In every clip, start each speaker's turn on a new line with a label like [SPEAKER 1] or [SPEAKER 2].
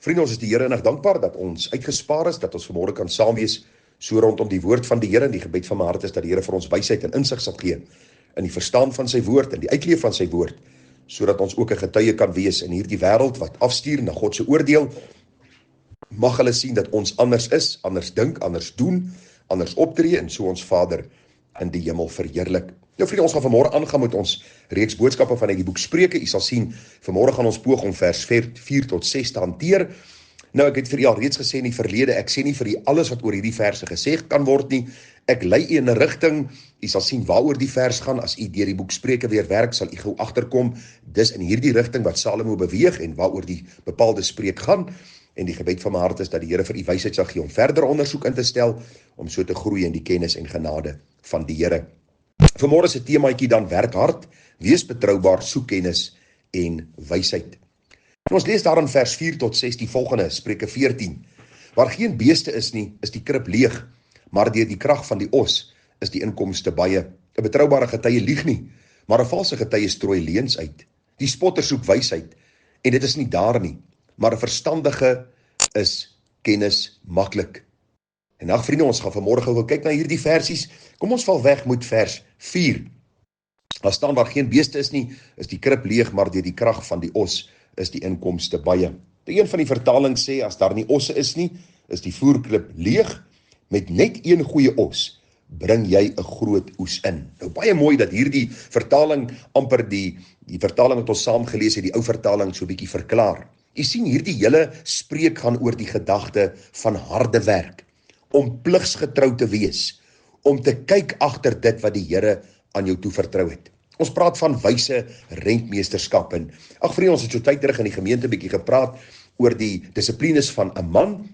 [SPEAKER 1] Vriende, ons is die Here innig dankbaar dat ons uitgespaar is, dat ons vanmôre kan saam wees, so rondom die woord van die Here, en die gebed van my hart is dat die Here vir ons wysheid en insig sal gee, in die verstaan van sy woord, en die uitleef van sy woord, sodat ons ook 'n getuie kan wees in hierdie wêreld wat afstuur na God se oordeel. Mag hulle sien dat ons anders is, anders dink, anders doen, anders optree, en so ons Vader in die hemel verheerlik. Nou vriende, ons gaan vanmôre aangaan met ons reeks boodskappe vanuit die boek Spreuke. U sal sien, vanmôre gaan ons poog om vers 4 tot 6 te hanteer. Nou, ek het vir u al reeds gesê in die verlede, ek sê nie vir u alles wat oor hierdie verse gesê kan word nie. Ek lei u in 'n rigting. U sal sien waaroor die vers gaan. As u deur die boek Spreuke weer werk, sal u gou agterkom. Dis in hierdie rigting wat Salomo beweeg en waaroor die bepaalde spreek gaan. En die gebed van my hart is dat die Here vir u wysheid sal gee om verder ondersoek in te stel, om so te groei in die kennis en genade van die Here. Vanmôre se temaatjie dan: werk hard, wees betroubaar, soek kennis en wysheid. En ons lees daar in vers 4 tot 6 die volgende, Spreuke 14. Waar geen beeste is nie, is die krib leeg, maar deur die krag van die os is die inkomste baie. 'n Betroubare getuie lieg nie, maar 'n valse getuie strooi leuns uit. Die spotter soek wysheid, en dit is nie daar nie, maar 'n verstandige is kennis maklik. En ag vriende, ons gaan vanmôre gou kyk na hierdie versies. Kom ons val weg met vers 4. Daar staan: waar geen beeste is nie, is die krib leeg, maar deur die krag van die os is die inkomste baie. Een van die vertalings sê, as daar nie osse is nie, is die voerklip leeg. Met net een goeie os bring jy 'n groot oes in. Nou baie mooi dat hierdie vertaling amper die vertaling wat ons saam gelees het, die ou vertaling so 'n bietjie verklaar. Jy sien, hierdie hele spreek gaan oor die gedagte van harde werk, om pligsgetrou te wees, om te kyk agter dit wat die Here aan jou toevertrou het. Ons praat van wyse rentmeesterskap, en ag vriende, ons het so tyd terug in die gemeente bietjie gepraat oor die dissiplines van 'n man,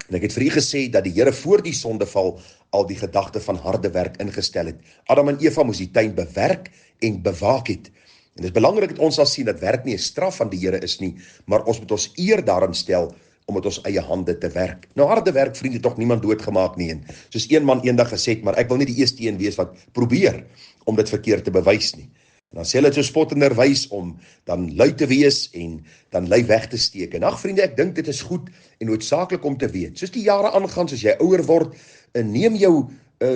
[SPEAKER 1] en ek het vir u gesê dat die Here voor die sondeval al die gedagte van harde werk ingestel het. Adam en Eva moes die tuin bewerk en bewaak het. En dit is belangrik dat ons sal sien dat werk nie 'n straf van die Here is nie, maar ons moet ons eer daarin stel om met ons eie hande te werk. Nou harde werk, vriende, tog niemand doodgemaak nie, en soos een man eendag gesê het, maar ek wil nie die eerste een wees wat probeer om dit verkeerd te bewys nie. En dan sê hulle dit so spottenderwys om dan lui te wees en dan lui weg te steek. En ag vriende, ek dink dit is goed en noodsaaklik om te weet. Soos die jare aangaan, soos jy ouer word, neem jou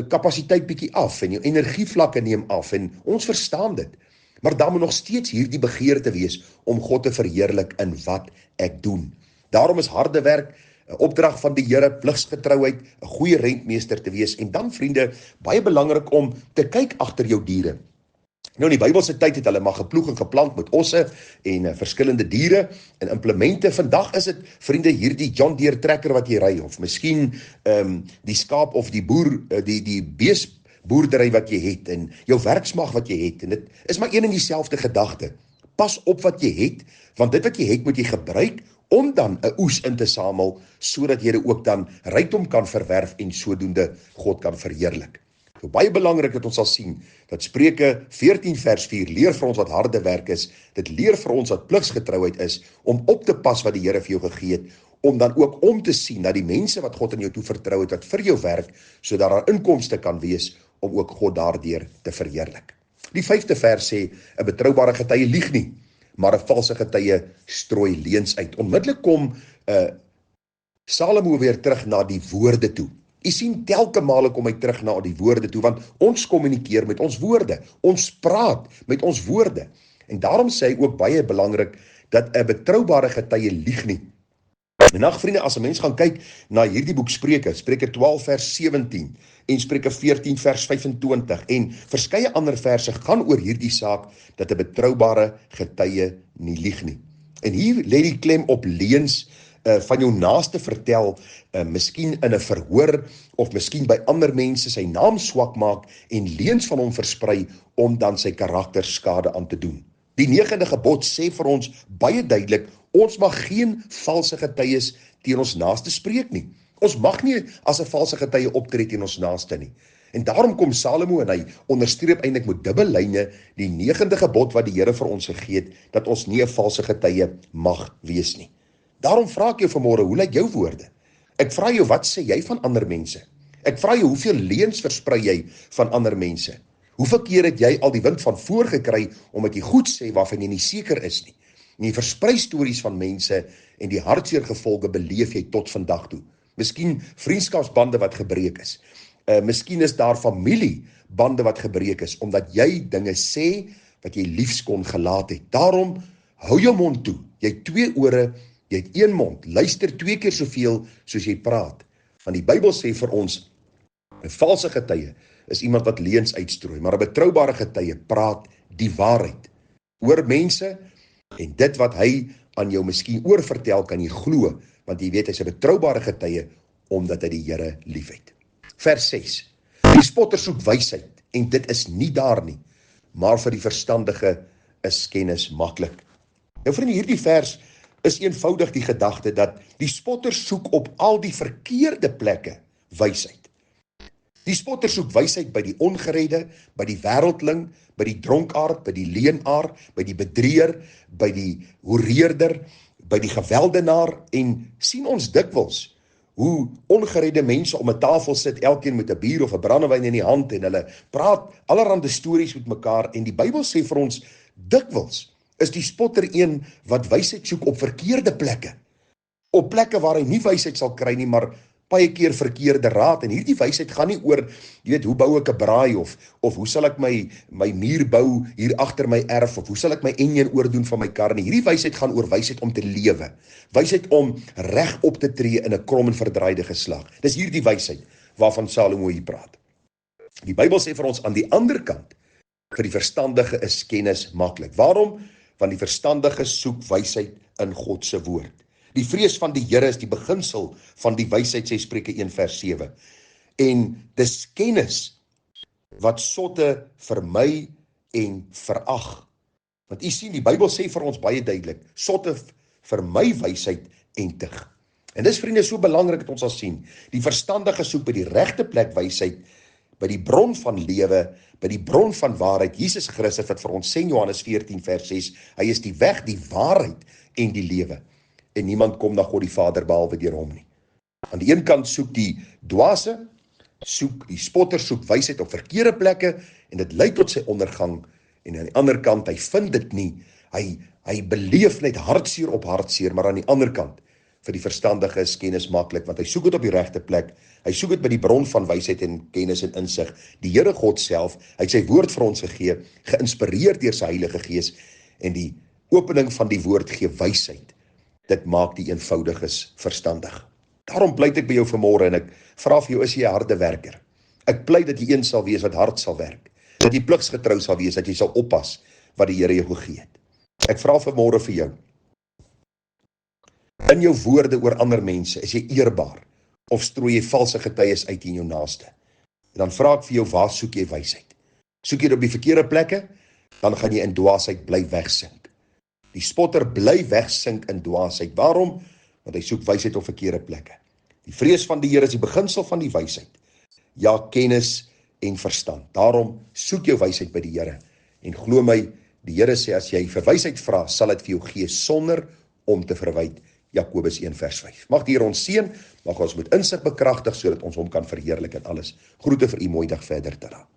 [SPEAKER 1] kapasiteit bietjie af en jou energievlakke neem af, en ons verstaan dit. Maar daar moet nog steeds hierdie begeerte wees om God te verheerlik in wat ek doen. Daarom is harde werk 'n opdrag van die Here, pligsgetrouheid, 'n goeie rentmeester te wees, en dan vriende, baie belangrik om te kyk agter jou diere. Nou in die Bybelse tyd het hulle maar geploeg en geplant met osse en verskillende diere en implemente. Vandag is dit, vriende, hierdie John Deere trekker wat jy ry, of miskien die skaap of die boer, die beesboerdery wat jy het, en jou werksmag wat jy het, en dit is maar een en dieselfde gedagte. Pas op wat jy het, want dit wat jy het moet jy gebruik om dan 'n oes in te samel, sodat jy ook dan rykdom kan verwerf en sodoende God kan verheerlik. So baie belangrik dat ons sal sien, dat Spreuke 14 vers 4 leer vir ons wat harde werk is, dit leer vir ons wat pligsgetrouheid is, om op te pas wat die Here vir jou gegee het, om dan ook om te sien dat die mense wat God aan jou toe vertrou het, wat vir jou werk, sodat daar inkomste kan wees, om ook God daardeur te verheerlik. Die 5de vers sê, 'n betroubare getuie lieg nie, maar 'n valse getuie strooi leuns uit. Onmiddellik kom Salomo weer terug na die woorde toe. U sien, telke male kom hy terug na die woorde toe, want ons kommunikeer met ons woorde, ons praat met ons woorde. En daarom sê hy ook baie belangrik, dat 'n betroubare getuie lieg nie. En ag vriende, as 'n mens gaan kyk na hierdie boek Spreuke, Spreuke 12 vers 17 en Spreuke 14 vers 25 en verskeie ander verse gaan oor hierdie saak, dat 'n betroubare getuie nie lieg nie. En hier lê die klem op leuns, van jou naaste vertel, miskien in 'n verhoor, of miskien by ander mense sy naam swak maak, en leuns van hom versprei, om dan sy karakter skade aan te doen. Die 9de gebod sê vir ons baie duidelik, ons mag geen valse getuies teen ons naaste spreek nie. Ons mag nie as 'n valse getuie optree teen ons naaste nie. En daarom kom Salomo en hy onderstreep eintlik met dubbellyne die 9de gebod wat die Here vir ons gegee het, dat ons nie 'n valse getuie mag wees nie. Daarom vra ek jou vanmôre, hoe lyk jou woorde? Ek vra jou, wat sê jy van ander mense? Ek vra jou, hoeveel leuns versprei jy van ander mense? Hoeveel keer het jy al die wind van voor gekry, omdat jy goed sê waarvan jy nie seker is nie? En jy versprei stories van mense, en die hartseer gevolge beleef jy tot vandag toe. Miskien vriendskapsbande wat gebreek is. Miskien is daar familiebande wat gebreek is, omdat jy dinge sê wat jy liefs kon gelaat het. Daarom, hou jou mond toe. Jy het 2 ore, jy het 1 mond. Luister 2 keer soveel soos jy praat. Want die Bybel sê vir ons, 'n valse getuie is iemand wat leuns uitstrooi, maar 'n betroubare getuie praat die waarheid oor mense, en dit wat hy aan jou miskien oorvertel, kan jy glo, want jy weet hy's 'n betroubare getuie, omdat hy die Here liefhet. Vers 6. Die spotter soek wysheid, en dit is nie daar nie, maar vir die verstandige is kennis maklik. Nou vriende, hierdie vers is eenvoudig die gedagte dat die spotter soek op al die verkeerde plekke wysheid. Die spotter soek wysheid by die ongeredde, by die wêreldling, by die dronkaard, by die leenaar, by die bedrieër, by die hoereerder, by die geweldenaar, en sien ons dikwels hoe ongeredde mense om 'n tafel sit, elkeen met 'n bier of 'n brandewyn in die hand, en hulle praat allerhande stories met mekaar, en die Bybel sê vir ons, dikwels is die spotter een wat wysheid soek op verkeerde plekke, op plekke waar hy nie wysheid sal kry nie, maar baie keer verkeerde raad, en hierdie wysheid gaan nie oor, jy weet, hoe bou ek 'n braai, of hoe sal ek my muur bou hier agter my erf, of hoe sal ek my enjin oordoen van my kar nie. Hierdie wysheid gaan oor wysheid om te lewe, wysheid om reg op te tree in 'n krom en verdraaide geslag. Dis hierdie wysheid waarvan Salomo hier praat. Die Bybel sê vir ons aan die ander kant, vir die verstandige is kennis maklik. Waarom? Want die verstandige soek wysheid in God se woord. Die vrees van die Here is die beginsel van die wysheid, sê Spreuke 1 vers 7. En dis kennis wat sotte vermy en verag. Want u sien, die Bybel sê vir ons baie duidelik, sotte vermy wysheid en tug. En dis vriende so belangrik dat ons sal sien, die verstandige soek by die regte plek wysheid, by die bron van lewe, by die bron van waarheid, Jesus Christus wat vir ons sê in Johannes 14 vers 6, hy is die weg, die waarheid en die lewe. En niemand kom na God die Vader behalwe deur hom nie. Aan die een kant soek die dwaase, die spotter soek wysheid op verkeerde plekke, en dit lei tot sy ondergang, en aan die ander kant, hy vind dit nie, hy beleef net hartseer op hartseer, maar aan die ander kant, vir die verstandige is kennis maklik, want hy soek dit op die regte plek, hy soek dit by die bron van wysheid en kennis en insig, die Here God self, hy het sy woord vir ons gegee, geïnspireerd deur sy Heilige Gees, en die opening van die woord gee wysheid. Dit maak die eenvoudiges verstandig. Daarom pleit ek by jou vanmôre, en ek vra vir jou, is jy 'n harde werker? Ek pleit dat jy een sal wees wat hard sal werk, dat jy pligsgetrou sal wees, dat jy sal oppas wat die Here jou gegee het. Ek vra vanmôre vir jou, in jou woorde oor ander mense, is jy eerbaar, of strooi jy valse getuies uit in jou naaste? En dan vra ek vir jou, waar soek jy wysheid? Soek jy op die verkeerde plekke? Dan gaan jy in dwaasheid bly wegsink. Die spotter bly wegsink in dwaasheid. Waarom? Want hy soek wysheid op verkeerde plekke. Die vrees van die Here is die beginsel van die wysheid. Ja, kennis en verstand. Daarom soek jou wysheid by die Here. En glo my, die Here sê, as jy vir wysheid vra, sal dit vir jou gee sonder om te verwyd. Jakobus 1 vers 5. Mag die Here ons seën, mag ons met insig bekragtig, sodat ons hom kan verheerlik in alles. Groete vir u, mooi dag verder, tada.